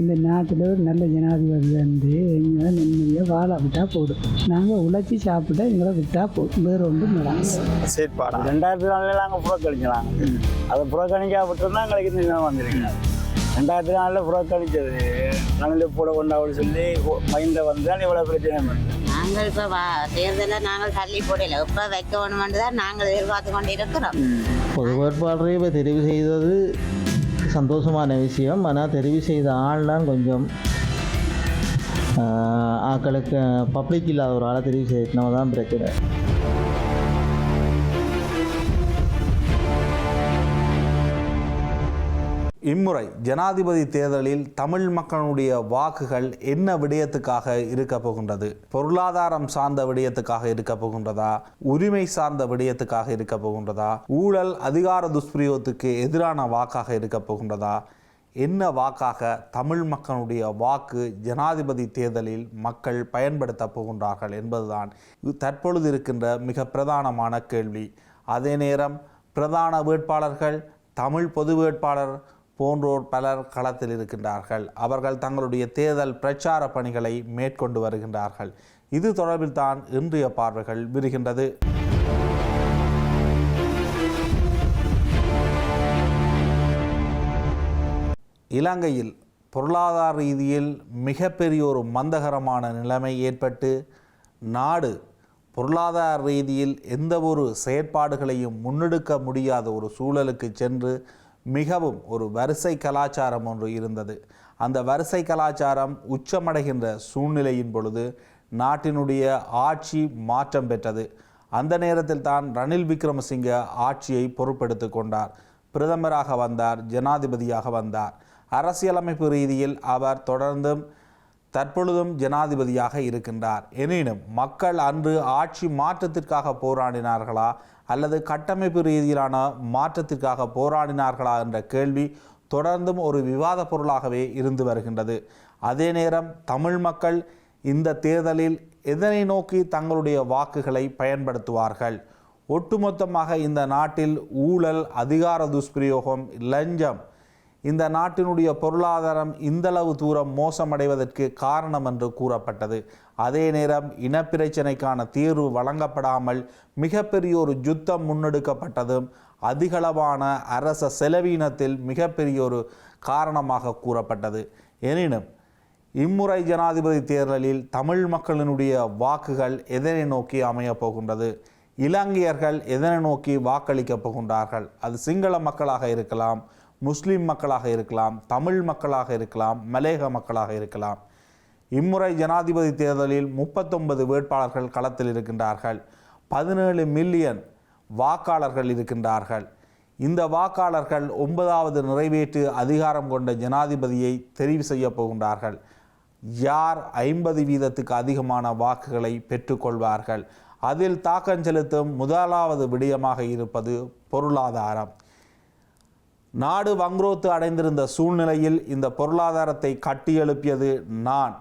இந்த நாட்டில் ஒரு நல்ல ஜனாதிபதி வந்து எங்களை நிம்மதியாக வாழ விட்டால் போதும். நாங்கள் உழைச்சி சாப்பிட்டா எங்களை விட்டால் போதும், வேறு ஒன்றும் வேணாம். சரிப்பாடா 2004 நாங்கள் புறக்கணிக்கலாம். அதை புறக்கணிக்கா விட்டுருந்தா எங்களுக்கு இந்த நிலம் வந்துருக்கீங்க. 2004 புறக்கணிச்சது நாங்கள் போட கொண்டாவது சொல்லி மைண்டில் வந்து தான் இவ்வளோ பிரச்சனை பண்ணுறோம். நாங்கள் இப்போ தேர்தலில் நாங்கள் தள்ளி போடல, இப்போ வைக்க வேணுமென்று தான் நாங்கள் எதிர்பார்த்து கொண்டு இருக்கிறோம். பொது வேட்பாளரை இப்போ தெரிவு செய்தது சந்தோஷமான விஷயம். ஆனால் தெரிவு செய்த ஆள்லாம் கொஞ்சம் ஆக்களுக்கு பப்ளிக் இல்லாத ஒரு ஆளை தெரிவு செய்யணும் தான் பிரச்சனை. இம்முறை ஜனாதிபதி தேர்தலில் தமிழ் மக்களுடைய வாக்குகள் என்ன விடயத்துக்காக இருக்க போகின்றது? பொருளாதாரம் சார்ந்த விடயத்துக்காக இருக்க போகின்றதா? உரிமை சார்ந்த விடயத்துக்காக இருக்க போகின்றதா? ஊழல் அதிகார துஷ்பிரயோகத்துக்கு எதிரான வாக்காக இருக்க போகின்றதா? என்ன வாக்காக தமிழ் மக்களுடைய வாக்கு ஜனாதிபதி தேர்தலில் மக்கள் பயன்படுத்த போகின்றார்கள் என்பதுதான் தற்பொழுது இருக்கின்ற மிக பிரதானமான கேள்வி. அதே நேரம் பிரதான வேட்பாளர்கள், தமிழ் பொது வேட்பாளர் போன்றோர் பலர் களத்தில் இருக்கின்றார்கள். அவர்கள் தங்களுடைய தேர்தல் பிரச்சார பணிகளை மேற்கொண்டு வருகின்றார்கள். இது தொடர்பில் தான் இன்றைய பார்வைகள் விரிகின்றது. இலங்கையில் பொருளாதார ரீதியில் மிகப்பெரிய ஒரு மந்தகரமான நிலைமை ஏற்பட்டு நாடு பொருளாதார ரீதியில் எந்த ஒரு செயற்பாடுகளையும் முன்னெடுக்க முடியாத ஒரு சூழலுக்கு சென்று மிகவும் ஒரு வரிசை கலாச்சாரம் ஒன்று இருந்தது. அந்த வரிசை கலாச்சாரம் உச்சமடைகின்ற சூழ்நிலையின் பொழுது நாட்டினுடைய ஆட்சி மாற்றம் பெற்றது. அந்த நேரத்தில் தான் ரணில் விக்ரமசிங்க ஆட்சியை பொறுப்பெடுத்து கொண்டார். பிரதமராக வந்தார், ஜனாதிபதியாக வந்தார். அரசியலமைப்பு ரீதியில் அவர் தொடர்ந்தும் தற்பொழுதும் ஜனாதிபதியாக இருக்கின்றார். எனினும் மக்கள் அன்று ஆட்சி மாற்றத்திற்காக போராடினார்களா அல்லது கட்டமைப்பு ரீதியிலான மாற்றத்திற்காக போராடினார்களா என்ற கேள்வி தொடர்ந்தும் ஒரு விவாத பொருளாகவே இருந்து வருகின்றது. அதே நேரம் தமிழ் மக்கள் இந்த தேர்தலில் எதனை நோக்கி தங்களுடைய வாக்குகளை பயன்படுத்துவார்கள்? ஒட்டுமொத்தமாக இந்த நாட்டில் ஊழல், அதிகார துஷ்பிரயோகம், லஞ்சம், இந்த நாட்டினுடைய பொருளாதாரம் இந்தளவு தூரம் மோசமடைவதற்கு காரணம் என்று கூறப்பட்டது. அதே நேரம் இனப்பிரச்சனைக்கான தீர்வு வழங்கப்படாமல் மிகப்பெரிய ஒரு யுத்தம் முன்னெடுக்கப்பட்டதும் அதிகளவான அரச செலவீனத்தில் மிகப்பெரிய ஒரு காரணமாக கூறப்பட்டது. எனினும் இம்முறை ஜனாதிபதி தேர்தலில் தமிழ் மக்களினுடைய வாக்குகள் எதனை நோக்கி அமையப் போகின்றது? இலங்கையர்கள் எதனை நோக்கி வாக்களிக்கப் போகின்றார்கள்? அது சிங்கள மக்களாக இருக்கலாம், முஸ்லிம் மக்களாக இருக்கலாம், தமிழ் மக்களாக இருக்கலாம், மலேக மக்களாக இருக்கலாம். இம்முறை ஜனாதிபதி தேர்தலில் 39 வேட்பாளர்கள் களத்தில் இருக்கின்றார்கள். 17 மில்லியன் வாக்காளர்கள் இருக்கின்றார்கள். இந்த வாக்காளர்கள் 9வது நிறைவேற்று அதிகாரம் கொண்ட ஜனாதிபதியை தெரிவு செய்ய போகின்றார்கள். யார் 50% அதிகமான வாக்குகளை பெற்றுக்கொள்வார்கள்? அதில் தாக்கம் செலுத்தும் முதலாவது விடயமாக இருப்பது பொருளாதாரம். நாடு வங்குரோத்து அடைந்திருந்த சூழ்நிலையில் இந்த பொருளாதாரத்தை கட்டியெழுப்பியது நான்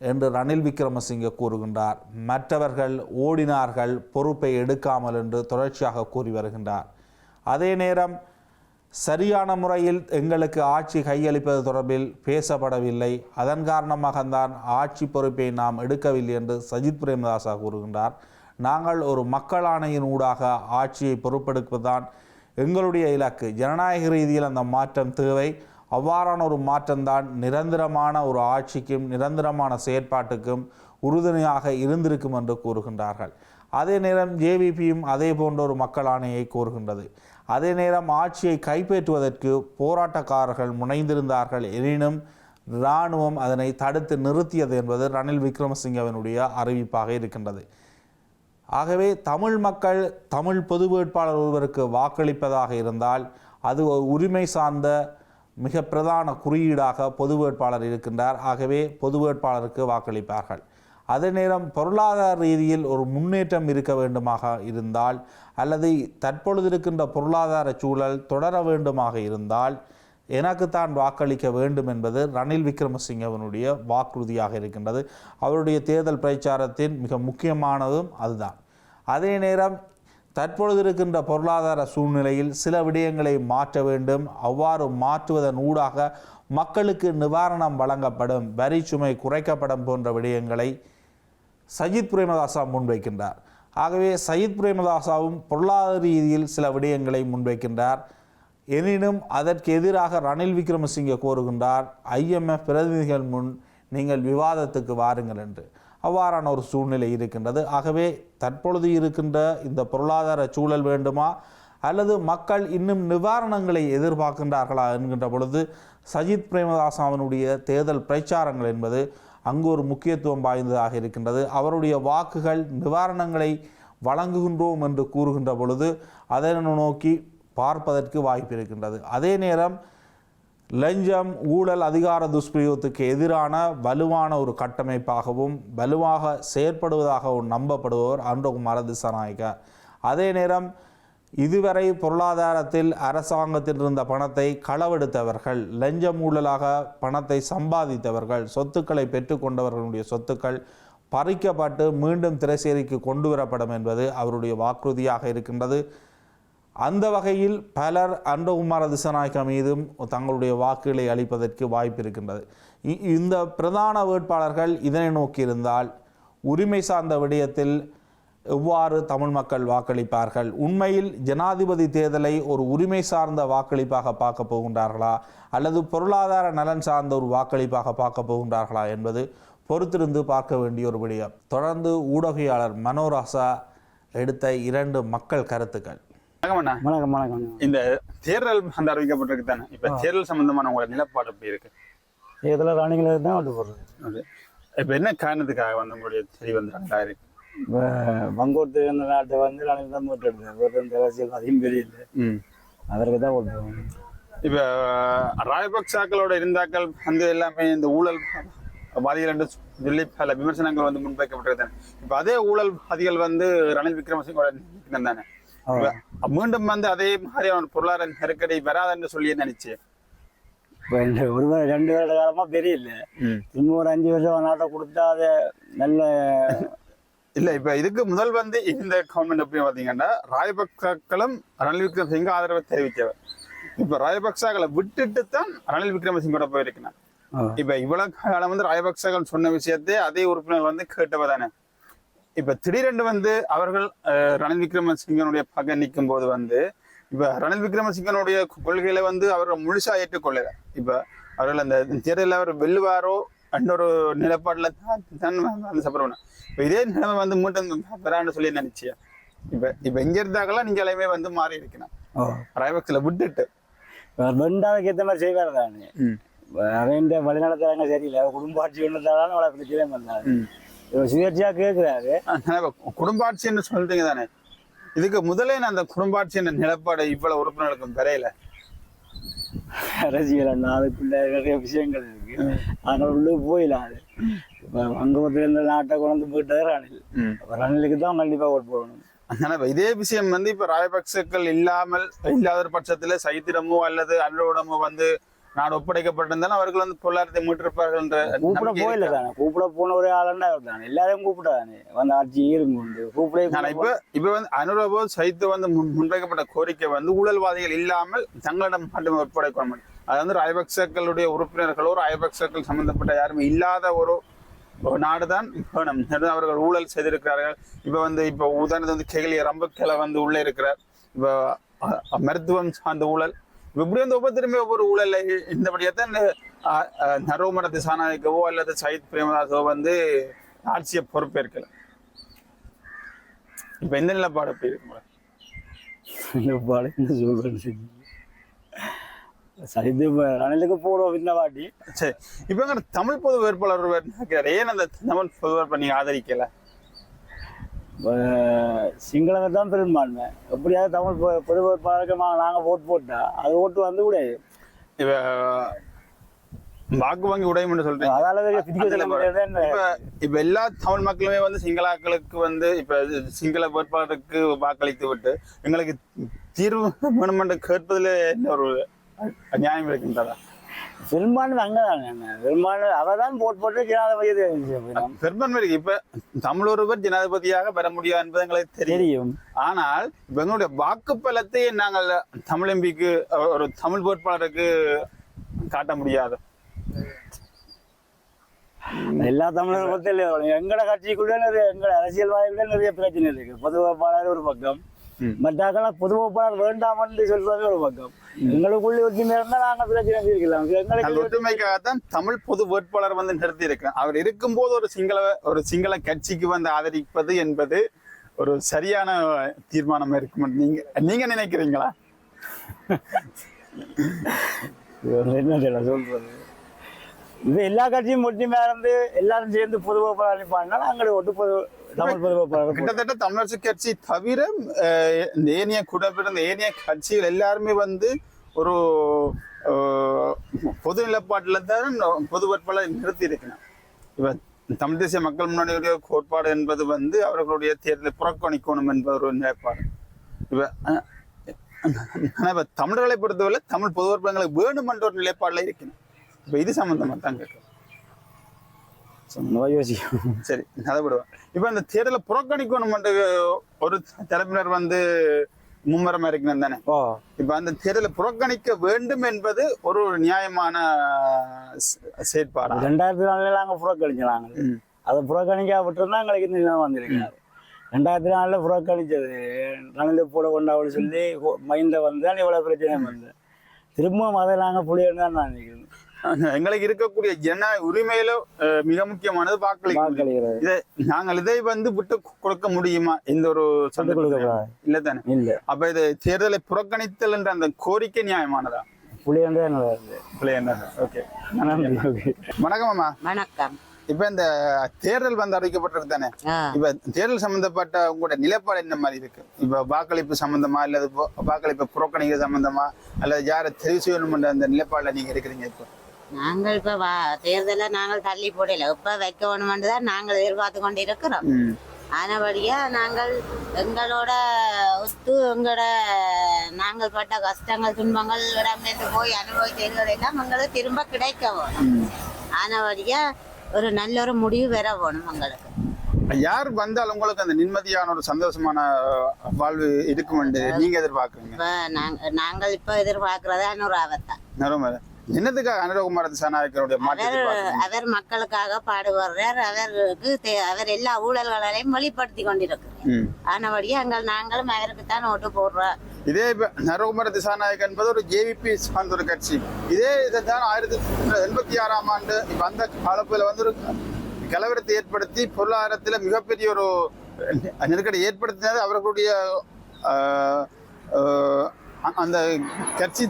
என்று ரணில் விக்ரமசிங்க கூறுகின்றார். மற்றவர்கள் ஓடினார்கள் பொறுப்பை எடுக்காமல் என்று தொடர்ச்சியாக கூறி வருகின்றார். அதே நேரம் சரியான முறையில் எங்களுக்கு ஆட்சி கையளிப்பது தொடர்பில் பேசப்படவில்லை, அதன் காரணமாகத்தான் ஆட்சி பொறுப்பை நாம் எடுக்கவில்லை என்று சஜித் பிரேமதாசா கூறுகின்றார். நாங்கள் ஒரு மக்கள் ஆணையின் ஊடாக ஆட்சியை பொறுப்பெடுப்பதுதான் எங்களுடைய இலக்கு. ஜனநாயக ரீதியில் அந்த மாற்றம் தேவை. அவ்வாறான ஒரு மாற்றம்தான் நிரந்தரமான ஒரு ஆட்சிக்கும் நிரந்தரமான செயற்பாட்டுக்கும் உறுதுணையாக இருந்திருக்கும் என்று கூறுகின்றார்கள். அதே நேரம் ஜேவிபியும் அதே போன்ற ஒரு மக்கள் ஆணையை கோருகின்றது. அதே நேரம் ஆட்சியை கைப்பற்றுவதற்கு போராட்டக்காரர்கள் முனைந்திருந்தார்கள். எனினும் இராணுவம் அதனை தடுத்து நிறுத்தியது என்பது ரணில் விக்ரமசிங்கவினுடைய அறிவிப்பாக இருக்கின்றது. ஆகவே தமிழ் மக்கள் தமிழ் பொது வேட்பாளர் ஒருவருக்கு வாக்களிப்பதாக இருந்தால் அது ஒரு உரிமை சார்ந்த மிக பிரதான குறியீடாக பொது வேட்பாளர் இருக்கின்றார். ஆகவே பொது வேட்பாளருக்கு வாக்களிப்பார்கள். அதே நேரம் பொருளாதார ரீதியில் ஒரு முன்னேற்றம் இருக்க வேண்டுமாக இருந்தால் அல்லது தற்பொழுது இருக்கின்ற பொருளாதார சூழல் தொடர வேண்டுமாக இருந்தால் எனக்குத்தான் வாக்களிக்க வேண்டும் என்பது ரணில் விக்ரமசிங்கவனுடைய வாக்குறுதியாக இருக்கின்றது. அவருடைய தேர்தல் பிரச்சாரத்தின் மிக முக்கியமானதும் அதுதான். அதே நேரம் தற்பொழுது இருக்கின்ற பொருளாதார சூழ்நிலையில் சில விடயங்களை மாற்ற வேண்டும். அவ்வாறு மாற்றுவதன் ஊடாக மக்களுக்கு நிவாரணம் வழங்கப்படும், வரி சுமை குறைக்கப்படும் போன்ற விடயங்களை சஜித் பிரேமதாசா முன்வைக்கின்றார். ஆகவே சஜித் பிரேமதாசாவும் பொருளாதார ரீதியில் சில விடயங்களை முன்வைக்கின்றார். எனினும் அதற்கு எதிராக ரணில் விக்ரமசிங்கே கோருகின்றார், IMF பிரதிநிதிகள் முன் நீங்கள் விவாதத்துக்கு வாருங்கள் என்று. அவ்வாறான ஒரு சூழ்நிலை இருக்கின்றது. ஆகவே தற்பொழுது இருக்கின்ற இந்த பொருளாதார சூழல் வேண்டுமா அல்லது மக்கள் இன்னும் நிவாரணங்களை எதிர்பார்க்கின்றார்களா என்கின்ற பொழுது சஜித் பிரேமதாசாவினுடைய தேர்தல் பிரச்சாரங்கள் என்பது அங்கு ஒரு முக்கியத்துவம் வாய்ந்ததாக இருக்கின்றது. அவருடைய வாக்குகள் நிவாரணங்களை வழங்குகின்றோம் என்று கூறுகின்ற பொழுது அதை நோக்கி பார்ப்பதற்கு வாய்ப்பு இருக்கின்றது. அதே நேரம் லஞ்சம், ஊழல், அதிகார துஷ்பிரயோகத்துக்கு எதிரான வலுவான ஒரு கட்டமைப்பாகவும் வலுவாக செயற்படுவதாகவும் நம்பப்படுபவர் அனுரகுமார திசாநாயக்க. அதே நேரம் இதுவரை பொருளாதாரத்தில் அரசாங்கத்தில் இருந்த பணத்தை களவெடுத்தவர்கள், லஞ்சம் ஊழலாக பணத்தை சம்பாதித்தவர்கள், சொத்துக்களை பெற்றுக்கொண்டவர்களுடைய சொத்துக்கள் பறிக்கப்பட்டு மீண்டும் திரைசேரிக்கு கொண்டு வரப்படும் என்பது அவருடைய வாக்குறுதியாக இருக்கின்றது. அந்த வகையில் பலர் அனுரகுமார திசாநாயக்க மீதும் தங்களுடைய வாக்குகளை அளிப்பதற்கு வாய்ப்பு இருக்கின்றது. இந்த பிரதான வேட்பாளர்கள் இதனை நோக்கியிருந்தால் உரிமை சார்ந்த விடயத்தில் எவ்வாறு தமிழ் மக்கள் வாக்களிப்பார்கள்? உண்மையில் ஜனாதிபதி தேர்தலை ஒரு உரிமை சார்ந்த வாக்களிப்பாக பார்க்க போகின்றார்களா அல்லது பொருளாதார நலன் சார்ந்த ஒரு வாக்களிப்பாக பார்க்க போகின்றார்களா என்பது பொறுத்திருந்து பார்க்க வேண்டிய ஒரு விடயம். தொடர்ந்து ஊடகவியலாளர் மனோராசா எடுத்த 2 மக்கள் கருத்துக்கள். வணக்கம். இந்த தேர்தல் அந்த அறிவிக்கப்பட்டிருக்கு தானே, இப்ப தேர்தல் சம்பந்தமான உங்களோட நிலப்பாடு எப்படி இருக்கு? தேர்தலில் ரணிகளை தான் ஓட்டு போடுறது. இப்ப என்ன காரணத்துக்காக வந்து உங்களுடைய தெளிவு வந்து இருக்கு? இப்போ பங்கோட்டு அந்த நாட்டை வந்து ரணில் தான் ஓட்டு எடுத்தேன். இந்த அரசியல் அதிகம் பெரியல, அதற்கு தான் ஓட்டு போகணும். இப்ப ராஜபக்சாக்களோட இருந்தாக்கள் வந்து எல்லாமே இந்த ஊழல் வாதிகள் என்று சொல்லி பல விமர்சனங்கள் வந்து முன்வைக்கப்பட்டிருக்காங்க. இப்ப அதே ஊழல் வாதிகள் வந்து ரணில் விக்ரமசிங்கோட தானே, மீண்டும் வந்து அதே மாதிரியான பொருளாதார நெருக்கடி வராதுன்னு சொல்லி நினைச்சு இப்போ இந்த 2 வருட காலமா தெரியல, இன்னும் ஒரு 5 வருஷம் நாட்டை கொடுத்தா அதை நல்ல இல்ல. இப்ப இதுக்கு முதல் வந்து இந்த கவர்மெண்ட் எப்படி பாத்தீங்கன்னா ராஜபக்சாக்களும் ரணில் விக்ரமசிங்க ஆதரவை தெரிவித்தவர். இப்ப ராஜபக்சாக்களை விட்டுட்டு தான் ரணில் விக்ரமசிங்கோட போயிருக்கிறார். இப்ப இவ்வளவு காலம் வந்து ராஜபக்சாக்கள் சொன்ன விஷயத்தை அதே உறுப்பினர்கள் வந்து கேட்டவ தானே. இப்ப திடீரென்று வந்து அவர்கள் ரணில் விக்ரமசிங்கனுடைய பக்கம் நிற்கும் போது வந்து இப்ப ரணில் விக்ரமசிங்கனுடைய கொள்கைகளை வந்து அவர்கள் முழுசா ஏற்றுக்கொள்ளல. இப்ப அவர்கள் அந்த தேர்தலில் அவர் வெல்லுவாரோ என்ற ஒரு நிலப்பாடுல தான் சப்பரவணும். இப்ப இதே நிலைமை வந்து மீண்டும் வரான்னு சொல்லி நினைச்சியா? இப்ப இங்க இருந்தாங்கலாம் நீங்க எல்லாமே வந்து மாறி இருக்கணும். ராஜபக்சல விட்டுட்டு வெண்டாவுக்கு ஏற்ற மாதிரி செய்வார் தானே. அவன் வழிநடத்துறாங்க சரியில்லை, குடும்ப ஆட்சி ஒன்றுதான் அவளை பிரச்சனை பண்ணாரு. சுயேட்சையா கேட்கிறாரு. குடும்பாட்சி என்று சொல்றீங்க தானே, இதுக்கு முதலே நான் அந்த குடும்பாட்சி என்ற நிலப்பாடு இவ்வளவு உறுப்பினர்களுக்கும் வரையில அரசியல் அதுக்குள்ள நிறைய விஷயங்கள் இருக்கு. அதனால உள்ளுக்கு போயிடாது. இப்ப வங்கத்தில் இருந்த நாட்டை கொண்டு போயிட்டது ரணில். ரணிலுக்கு தான் கண்டிப்பா ஓட்டு போகணும். அதனால இதே விஷயம் வந்து இப்ப ராஜபக்சக்கள் இல்லாத ஒரு பட்சத்துல சைத்திரமோ அல்லது அன்றோடமோ வந்து நாடு ஒப்படைக்கப்பட்டிருந்தாலும் அவர்கள் வந்து பொருளாதாரத்தை மீட்டிருப்பார்கள் என்ற கூப்பிட போயில தானே. கூப்பிட போன ஒரு ஆளுண்டா தானே, எல்லாரையும் கூப்பிட்டானே வந்து ஆட்சி இருந்து கூப்பிட. இப்ப வந்து அனுரபோ சைத்து வந்து முன்வைக்கப்பட்ட கோரிக்கை வந்து ஊழல்வாதிகள் இல்லாமல் தங்களிடம் மட்டும் ஒப்படைக்கணும். அது வந்து ராஜபக்சக்களுடைய உறுப்பினர்களோ ராஜபக்சக்கள் சம்பந்தப்பட்ட யாருமே இல்லாத ஒரு நாடுதான் வேணும். அவர்கள் ஊழல் செய்திருக்கிறார்கள். இப்ப உதாரணத்து வந்து கெகிலிய ரம்பக்கலை வந்து உள்ளே இருக்கிறார். இப்ப மருத்துவம் சார்ந்த ஊழல் இப்படி வந்து ஒவ்வொருத்தருமே ஒவ்வொரு ஊழல்ல இந்தபடியாத்தான் அனுரகுமார திசாநாயக்கவோ அல்லது சஜித் பிரேமதாசோ வந்து ஆட்சியை பொறுப்பேற்கல. இப்ப எந்த நிலப்பாடு எப்படி இருக்கு? நிலப்பாடு என்ன சொல்றேன்னு சஜித் ரணிலுக்கு போடுவோம் இந்த வாட்டி. சரி, இப்ப தமிழ் பொது வேட்பாளர் ஏன் அந்த தமிழ் பொது வேட்பாளர் நீங்க ஆதரிக்கல? சிங்களவர் தான் பெரும்பான்மை. எப்படியாவது தமிழ் பொது வேட்பாளருக்கு நாங்கள் ஓட்டு போட்டா அது ஓட்டு வந்து கூடாது. இப்ப வாக்கு வங்கி உடையும் என்று சொல்றேன். இப்ப எல்லா தமிழ் மக்களுமே வந்து சிங்களாக்களுக்கு வந்து இப்ப சிங்கள வேட்பாளருக்கு வாக்களித்து விட்டு எங்களுக்கு தீர்வு வேணும் என்று கேட்பதில் என்ன ஒரு நியாயம் இருக்கின்றதா? பெரும்பான்மை அங்கதானே, பெரும்பான்மை அவ தான் போட்டு ஜனாதிபதி பெரும்பான்மை இப்ப தமிழ் ஒருவர் ஜனாதிபதியாக பெற முடியாது என்பது எங்களுக்கு தெரியும். ஆனால் இப்ப எங்களுடைய வாக்கு பலத்தை நாங்கள் தமிழ் எம்பிக்கு ஒரு தமிழ் வேட்பாளருக்கு காட்ட முடியாது. எல்லா தமிழர்கள் பத்தி எங்கட கட்சிக்குள்ள நிறைய எங்கட அரசியல்வாதிகள நிறைய பிரச்சனை இருக்கு. பொது வேட்பாளர் ஒரு பக்கம், மற்றாக்கெல்லாம் பொது வேட்பாளர் வேண்டாம் என்று சொல்றது ஒரு பக்கம். எங்களுக்குள்ள ஒற்றுமை இருந்தா நாங்க பிரச்சனை தீர்க்கலாம். எங்களுக்கு ஒற்றுமைக்காகத்தான் தமிழ் பொது வேட்பாளர் வந்து நிறுத்தி இருக்கிறேன். அவர் இருக்கும்போது ஒரு சிங்கள கட்சிக்கு வந்து ஆதரிப்பது என்பது ஒரு சரியான தீர்மானம் இருக்கும் நீங்க நினைக்கிறீங்களா? என்ன சொல்றது, இது எல்லா கட்சியும் ஒற்றுமையா இருந்து எல்லாரும் சேர்ந்து பொது வேட்பாளர் அனுப்பாங்கன்னா நாங்கள் ஒட்டு தமிழ் பொது வேட்பாளர் கிட்டத்தட்ட தமிழரசு கட்சி தவிர ஏனைய குடியிருந்த ஏனைய கட்சிகள் எல்லாருமே வந்து ஒரு பொது நிலப்பாட்டுல தான் பொது வேட்பாளர் நிறுத்தி இருக்கணும். இப்ப தமிழ் தேசிய மக்கள் முன்னணியுடைய கோட்பாடு என்பது வந்து அவர்களுடைய தேர்தலை புறக்கணிக்கணும் என்பது ஒரு நிலைப்பாடு. இப்ப தமிழர்களை பொறுத்தவரை தமிழ் பொது வேட்பாளர்களுக்கு வேணும் என்ற ஒரு நிலைப்பாடுல இருக்கணும். இப்ப இது சம்பந்தமா தான் கேட்கும். சரி, நடைபெறுவேன். இப்ப இந்த தேர்தலை புறக்கணிக்கணும் என்ற ஒரு தரப்பினர் வந்து மும்முரமா இருக்கணும் தானே. இப்ப அந்த தேர்தலை புறக்கணிக்க வேண்டும் என்பது ஒரு நியாயமான செயற்பாடு. 2004 நாங்க புறக்கணிச்சாங்க. அதை புறக்கணிக்க விட்டுருந்தா எங்களுக்கு இந்த நிலம் வந்திருக்காரு. 2004 புறக்கணிச்சது ரணில் போட கொண்டாவது சொல்லி மைண்ட வந்து இவ்வளவு பிரச்சனை வந்து திரும்பவும் அதை நாங்க புள்ளியன்னு தான் நான் நினைக்கிறேன். எங்களுக்கு இருக்கக்கூடிய ஜனநாயக உரிமையில மிக முக்கியமானது வாக்களிக்கிறது. நாங்கள் இதை வந்து விட்டு கொடுக்க முடியுமா? இந்த ஒரு இல்ல தானே. இல்ல. அப்ப இது தேர்தலை புறக்கணித்தல் என்ற அந்த கோரிக்கை நியாயமானதா? ஓகே, வணக்கம் அம்மா. வணக்கம். இப்ப இந்த தேர்தல் வந்து அறிவிக்கப்பட்டிருக்கு தானே. இப்ப தேர்தல் சம்பந்தப்பட்ட உங்களோட நிலைப்பாடு என்ன மாதிரி இருக்கு? இப்ப வாக்களிப்பு சம்பந்தமா அல்லது வாக்களிப்பு புறக்கணிக்க சம்பந்தமா அல்லது யாரை தெரிவு செய்யணும் அந்த நிலைப்பாடுல நீங்க இருக்கிறீங்க? இப்ப நாங்கள் இப்ப தேர்தலை நாங்கள் தள்ளி போடல, இப்ப வைக்க வேணுமென்று தான் நாங்கள் எதிர்பார்த்து கொண்டு இருக்கிறோம். ஆனபடியா நாங்கள் எங்களோட ஒத்து எங்களோட நாங்கள் பட்ட கஷ்டங்கள் துன்பங்கள் இடம்பெயர்ந்து போய் அனுபவித்தது எல்லாம் எங்களுக்கு திரும்ப கிடைக்க வேணும். ஆனபடியா ஒரு நல்ல ஒரு முடிவு பெற வேணும். எங்களுக்கு யார் வந்தால் உங்களுக்கு அந்த நிம்மதியான ஒரு சந்தோஷமான வாழ்வு இருக்கும் என்று நீங்க எதிர்பார்க்குறீங்க? இப்ப நாங்கள் இப்ப எதிர்பார்க்கறது அனுராவத்தான். என்னதுக்காக அனுரகுமார திசாநாயக்கருடைய அவர் மக்களுக்காக பாடுபடுறார். அவர் எல்லா ஊழல்களையும் வெளிப்படுத்தி கொண்டிருக்கிறார். ஆனபடியா நாங்களும் அவருக்குத்தான் ஓட்டு போடுறோம். இதே நரகுமார திசாநாயக் என்பது ஒரு ஜேவிபி சார்ந்த ஒரு கட்சி. இதே இதைத்தான் 1986ஆம் ஆண்டு அந்த காலப்பகுதியில் வந்து ஒரு கலவரத்தை ஏற்படுத்தி பொருளாதாரத்தில் மிகப்பெரிய ஒரு நெருக்கடி ஏற்படுத்தினது அவர்களுடைய அந்த கட்சி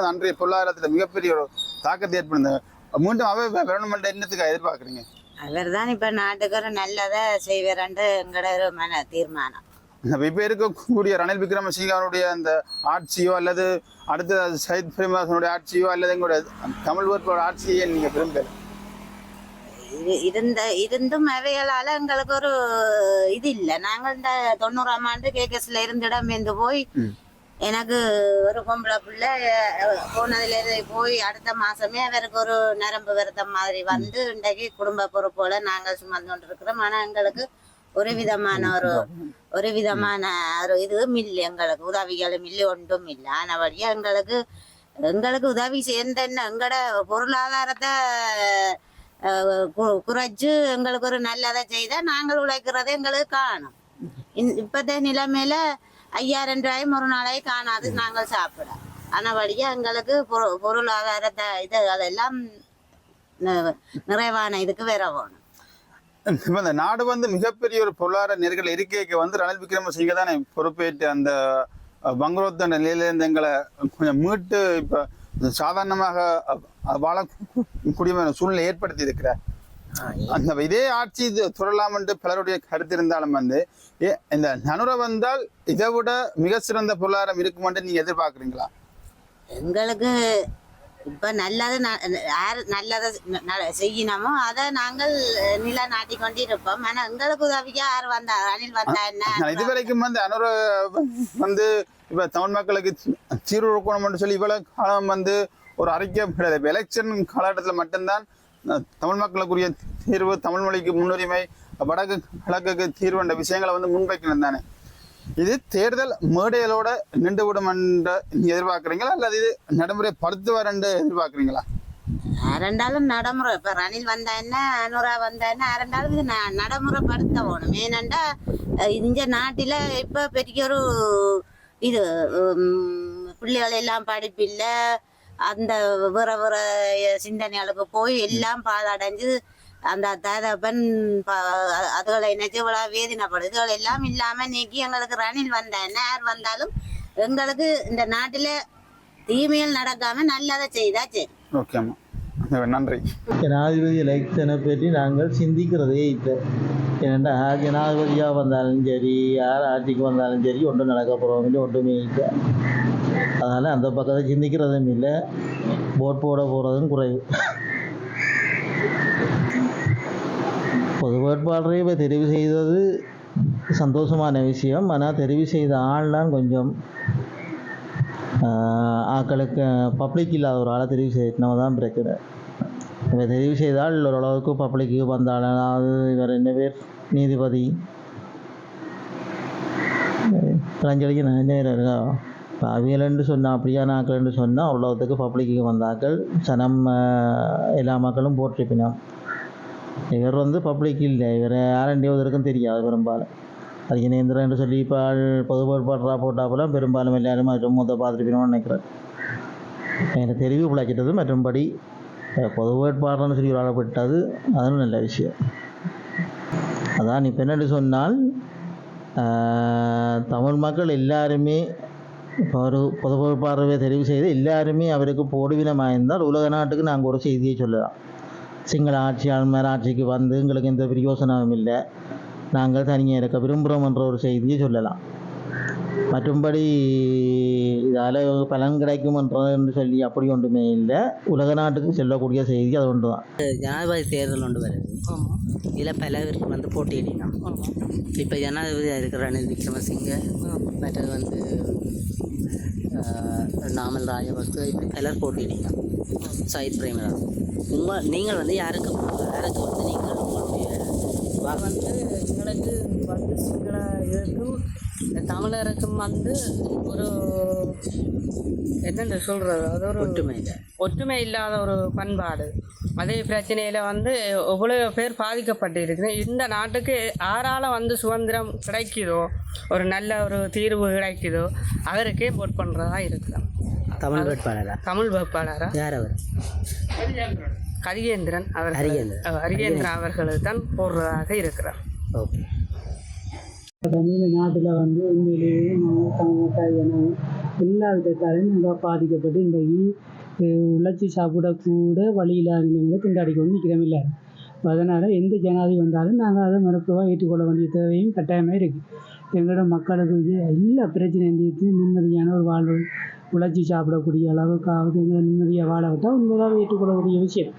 அன்றைய பொருளாதாரத்தில் மிகப்பெரிய ஒரு தாக்கத்தை ஏற்படுத்த மீண்டும் கவர்மெண்ட் என்னத்துக்காக எதிர்பார்க்குறீங்க? அவர் தான் இப்ப நாட்டுக்கு ஒரு நல்லதை செய்வார்ன்ட்டு எங்களோட ஒரு மன தீர்மானம். இப்ப இருக்கக்கூடிய ரணில் விக்ரமசிங்க அவருடைய அந்த ஆட்சியோ அல்லது அடுத்த சயித் பிரேமதாசனுடைய ஆட்சியோ அல்லது எங்களுடைய தமிழ் வேட்பாளர் ஆட்சியை நீங்க விரும்பல? இருந்தும் அவைகளால எங்களுக்கு ஒரு இது இல்லை. நாங்கள் இந்த 90ஆம் ஆண்டு கேகஸ்ல இருந்திடம் போய் எனக்கு ஒரு பொம்பளை பிள்ளை போனதுல போய் அடுத்த மாசமே அவருக்கு ஒரு நரம்பு வருத்தம் மாதிரி வந்து இன்றைக்கு குடும்ப பொறுப்போல நாங்கள் சுமந்து கொண்டு இருக்கிறோம். ஆனா எங்களுக்கு ஒரு விதமான ஒரு இதுவும் இல்லை, எங்களுக்கு உதவிகளும் இல்லை, ஒன்றும் இல்லை. ஆனபடியா எங்களுக்கு உதவி சேர்ந்த எங்களோட பொருளாதாரத்தை குறைச்சு எங்களுக்கு ஒரு நல்லதை செய்தா நாங்கள் உழைக்கிறத எங்களுக்கு காணும். இப்பத்த நிலைமையில 5000 ரூபாயும் ஒரு நாளைக்கு காணாது நாங்கள் சாப்பிட. ஆனபடியா எங்களுக்கு பொருளாதாரத்தை இதெல்லாம் நிறைவான இதுக்கு வேற வேணும். இப்ப இந்த நாடு வந்து மிகப்பெரிய ஒரு பொருளாதார நெருக்கடி இருக்கைக்கு வந்து ரணில் விக்ரமசிங்க தானே பொறுப்பேற்று அந்த பங்குரோத்த நிலையிலிருந்து எங்களை கொஞ்சம் மீட்டு இப்ப சாதாரணமாக வாழக்கூடிய சூழ்நிலை ஏற்படுத்தி இருக்கிறார். அந்த இதே ஆட்சி தொடரலாம் என்று பலருடைய கருத்து இருந்தாலும் வந்து இந்த நனுர வந்தால் இதை விட மிக சிறந்த பொருளாதாரம் இருக்கும் என்று நீங்க எதிர்பார்க்குறீங்களா? எங்களுக்கு இப்ப நல்லதை செய்யணுமோ அதை நாங்கள் நிலைநாட்டி கொண்டிருப்போம். ஆனா எங்களுக்கு உதவியா யார் வந்தா ரணில் வந்தா என்ன? இதுவரைக்கும் வந்து அனுர வந்து இப்ப தமிழ் மக்களுக்கு தீர்வு கொடுக்கணும்னு சொல்லி இவ்வளவு காலம் வந்து ஒரு அறிக்கை கிடையாது. இப்போ எலெக்ஷன் காலகட்டத்தில் மட்டும்தான் தமிழ் மக்களுக்குரிய தீர்வு, தமிழ் மொழிக்கு முன்னுரிமை, வடக்கு கிழக்குக்கு தீர்வு என்ற விஷயங்களை வந்து முன்வைக்கணும் தானே. இது தேர்தல் மேடைகளோட நின்று விடும் என்று எதிர்பார்க்குறீங்களா, அல்லது இது நடைமுறைப்படுத்துவார் என்று எதிர்பார்க்குறீங்களா? ரெண்டாலும் நடைமுறை இப்ப ரணில் வந்தா என்ன, அனுரா வந்தா என்ன, ரெண்டாலும் இது நடைமுறைப்படுத்த வேணும். ஏனண்டா இந்த நாட்டில இப்ப பெரிய ஒரு இது பிள்ளைகள் எல்லாம் படிப்பில்லை, அந்த வேற வேற சிந்தனைகளுக்கு போய் எல்லாம் பாழடைஞ்சு அந்த தகப்பன் அதுகளை நினைச்சு இவ்வளவு வேதனைப்படுது. இதுகள் எல்லாம் இல்லாம நீக்கி எங்களுக்கு ரணில் வந்தா என்ன, யார் வந்தாலும் எங்களுக்கு இந்த நாட்டில தீமையில் நடக்காம நல்லதை செய்தா சரி. ஓகேம்மா, நன்றி. ஜனாதிபதி எலெக்ஷனை பற்றி நாங்கள் சிந்திக்கிறதே இல்லை. ஏன்னா ஜனாதிபதியாக வந்தாலும் சரி, யார் ஆட்சிக்கு வந்தாலும் சரி, ஒன்றும் நடக்க போகிறோம் இல்லை, ஒன்றுமே இல்லை. அதனால் அந்த பக்கத்தை சிந்திக்கிறதும் இல்லை, ஓட் போட போகிறதும் குறைவு. பொது வேட்பாளரை இப்போ தெரிவு செய்தது சந்தோஷமான விஷயம். ஆனால் தெரிவு செய்த ஆள்லாம் கொஞ்சம் ஆக்களுக்கு பப்ளிக் இல்லாத ஒரு ஆளை தெரிவு செய்யணும் தான் பிரச்சனை. இப்போ தெரிவு செய்தால் ஓரளவுக்கு பப்ளிக்கு வந்தால், அதாவது இவர் என்ன பேர், நீதிபதி கலைஞருக்கு நேரம் இருக்கா, இப்போ அவியலன்னு சொன்னால் அப்படியான ஆக்கள்னு சொன்னால் அவ்வளோத்துக்கு பப்ளிக்கு வந்தாக்கள் சனம் எல்லா மக்களும் போட்டிருப்பினோம். இவர் வந்து பப்ளிக் இல்லை, இவர் யாரண்டியவதற்கும் தெரியாது பெரும்பாலும். அர்ஜுனேந்திரன் என்று சொல்லி இப்போ பொது வேட்பாளராக போட்டாப்பெல்லாம் பெரும்பாலும் எல்லாரும் மற்றும் மொத்த பார்த்துருப்பினோன்னு நினைக்கிறேன். எனக்கு தெரிவு பிழைச்சிட்டது, மற்றும்படி பொது வேட்பாளர்னு சொல்லி ஒரு ஆளை விட்டது அதுவும் நல்ல விஷயம். அதான் இப்போ என்னென்னு சொன்னால் தமிழ் மக்கள் எல்லாருமே இப்போ ஒரு பொது வேட்பாளரை தெரிவு செய்து எல்லாருமே அவருக்கு போடுவினமாக இருந்தால் உலக நாட்டுக்கு நாங்கள் ஒரு செய்தியை சொல்லலாம். சிங்கள ஆட்சியாளர் ஆட்சிக்கு வந்து எங்களுக்கு எந்த பிரயோசனமும் இல்லை, நாங்கள் தனியாக இருக்க விரும்புகிறோம் என்ற ஒரு செய்தியை சொல்லலாம். மற்றும்படி இதால் பலன் கிடைக்கும் என்று சொல்லி அப்படி ஒன்றுமே இல்லை. உலக நாட்டுக்கு செல்லக்கூடிய செய்தி அது ஒன்று தான். ஜனாதிபதி தேர்தல் ஒன்று வருது, இதில் பல பேர் வந்து போட்டியிடலாம். இப்போ ஜனாதிபதியாக இருக்கிற ரணில் விக்ரமசிங்கே, மற்றது வந்து நாமல் ராஜபக்ச, இப்படி பலர் போட்டியிடலாம். சயித் பிரேமராஜ், நீங்கள் வந்து யாருக்கு வந்து நீங்கள் உங்களுடைய வந்து எங்களுக்கு வந்து சிங்கள இருக்கும் தமிழருக்கும் வந்து ஒரு என்னென்று சொல்கிறது, அது ஒரு ஒற்றுமை இல்லாத ஒரு பண்பாடு. அதே பிரச்சனையில் வந்து எவ்வளோ பேர் பாதிக்கப்பட்டு இருக்குது. இந்த நாட்டுக்கு யாரால் வந்து சுதந்திரம் கிடைக்குதோ, ஒரு நல்ல ஒரு தீர்வு கிடைக்குதோ அவருக்கே போட் பண்ணுறதா இருக்கலாம். தமிழ் வேட்பாளரா யார் அவர்? ஹரிகேந்திரன் அவர்களுக்கு தான் போடுறதாக இருக்கிறார். ஓகே. தமிழ் நாட்டில் வந்து உண்மையிலேயே தமிழ் எல்லா விதத்தாலையும் நம்ம பாதிக்கப்பட்டு இன்றைக்கு உழைச்சி சாப்பிடக்கூட வழி இல்லாத நிலைமையில திண்டாடி கொண்டு நிற்கிறோம் இல்லை. அதனால் எந்த ஜனாதிபதி வந்தாலும் நாங்கள் அதை மறுப்புவாக ஏற்றுக்கொள்ள வேண்டிய தேவையும் கட்டாயமாக இருக்குது. எங்களோட மக்களுக்கு எல்லா பிரச்சனையும் தீர்த்து நிம்மதியான ஒரு வாழ்வு உழைச்சி சாப்பிடக்கூடிய அளவுக்காவது எங்களை நிம்மதியாக வாழ விட்டால் உண்மையாக ஏற்றுக்கொள்ளக்கூடிய விஷயம்.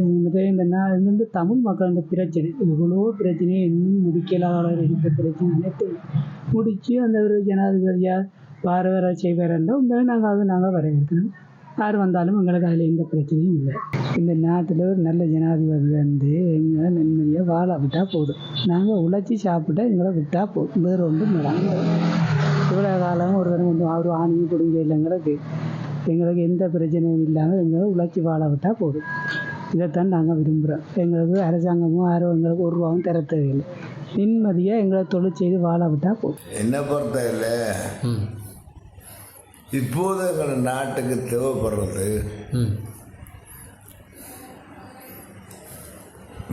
இந்த தமிழ் மக்களோட பிரச்சனை எவ்வளோ பிரச்சனையை இன்னும் முடிக்கலாத இருக்கிற பிரச்சனை அனைத்தையும் முடித்து அந்த ஒரு ஜனாதிபதியாக வர செய்வார்ன்றால் உண்மையாக நாங்கள் வரவேற்கணும். யார் வந்தாலும் எங்களுக்கு அதில் எந்த பிரச்சனையும் இல்லை. இந்த நாட்டில் ஒரு நல்ல ஜனாதிபதி வந்து எங்களை நிம்மதியாக வாழ விட்டால் போதும். நாங்கள் உழைச்சி சாப்பிட்டா எங்களை விட்டால் போதும், வேறு ஒன்றும் நாங்கள் இவ்வளோ காலம் ஒரு தரம் கொஞ்சம் ஒரு ஆணையும் கொடுங்க இல்லை. எங்களுக்கு எந்த பிரச்சனையும் இல்லாமல் எங்களை உழைச்சி வாழ விட்டால் போதும். இதைத்தான் நாங்கள் விரும்புகிறோம். எங்களுக்கு அரசாங்கமும் யாரும் எங்களுக்கு ஒரு ரூபாவும் தர தேவையில்லை. நிம்மதியாக எங்களை தொழில் செய்து வாழ விட்டால் போதும். என்ன பொறுத்தவரை இப்போது எங்கள் நாட்டுக்கு தேவைப்படுறது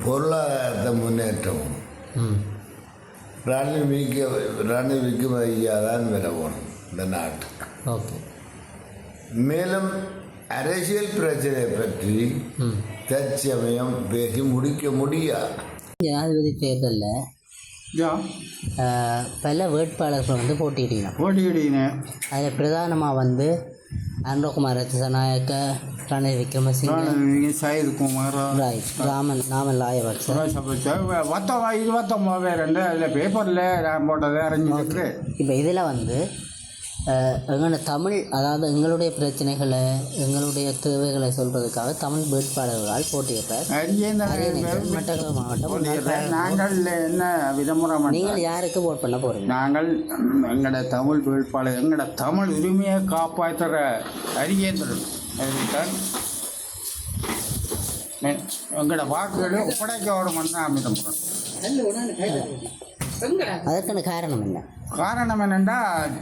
பொருளாதாரத்தை முன்னேற்றம். ரணில் விக்ரமசிங்கே தான் விலகணும் இந்த நாட்டுக்கு. ஓகே. மேலும் அரசியல் பிரச்சனை பற்றி தற்சமயம் பேசி முடிக்க முடியாது. ஜனாதிபதி தேர்தலில் பல வேட்பாளர்கள் வந்து போட்டியிடணும். அதில் பிரதானமாக வந்து அனுரகுமார் ரத்சநாயக்க, ரணில் விக்ரமசிங்கே, சயித் குமார், நாமல் ராஜபக்ச, 29 பேரில் அதில் பேப்பரில் நான் போட்டதை அறிஞ்சிருக்கு. இப்போ இதில் வந்து எங்களோட தமிழ், அதாவது எங்களுடைய பிரச்சனைகளை, எங்களுடைய தேவைகளை சொல்றதுக்காக தமிழ் வேட்பாளர்களால் போட்டியிட்டார். மட்டக்களப்பு மாவட்டம். நாங்கள் என்ன விளம்பரம், நீங்கள் யாருக்கு ஓட் பண்ண போறீங்க? நாங்கள் எங்களோட தமிழ் வேட்பாளர், எங்களோட தமிழ் உரிமையை காப்பாற்றுற அரியேந்திரன் எங்களோட வாக்குகளை ஒப்படைக்கணும் தான் விளம்பரம். அதற்கான காரணம் என்ன? காரணம் என்னென்னா,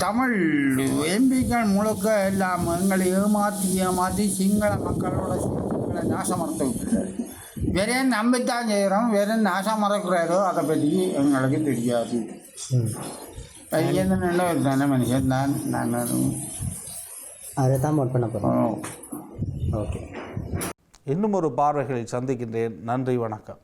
தமிழ் எம்பிக்கள் முழுக்க எல்லாம் எங்களை ஏமாற்றி சிங்கள மக்களோட சொத்துக்களை நாசமறுத்து விட்டுறாரு. வேற நம்பித்தான் செய்கிறோம், வேற நாசம் மறக்கிறாரோ அதை பற்றி எங்களுக்கு தெரியாது. பையன் ஒரு நல்ல மனுஷன் தான். நான் அதை தான் ஓட் பண்ண போகிறோம். ஓகே. இன்னும் ஒரு பார்வைகளில் சந்திக்கின்றேன். நன்றி, வணக்கம்.